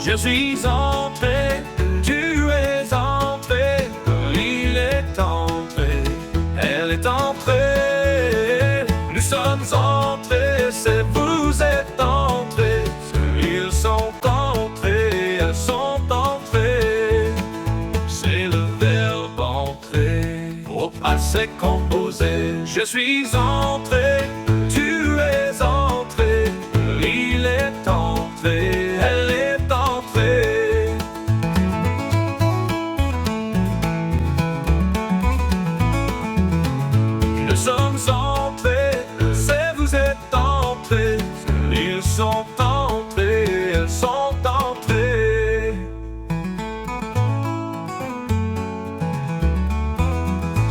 Je suis entré, tu es entré, il est entré, elle est entrée. Nous sommes entrés, c'est vous êtes entrés. Ils sont entrés, elles sont entrées. C'est le verbe entrer. Au passé composé. Je suis entré, tu es entré, il est entré, elle est entrée. Nous sommes entrés, c'est vous êtes entrés. Ils sont entrés, elles sont entrées.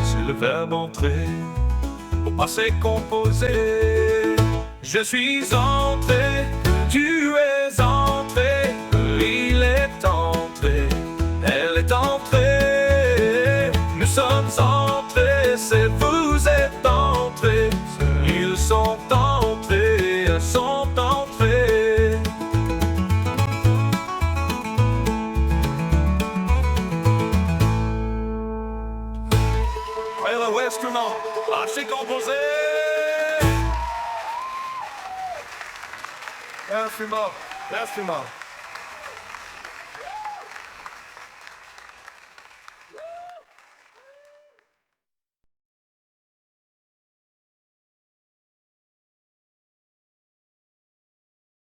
C'est le verbe entrer. Au passé composé. Je suis entré, tu es entré, il est entré, elle est entrée. Nous sommes entrés, c'est vous êtes entrés. Ils sont entrés, elles sont entrées. Hele instrument, Passé composé. Instrument, instrument.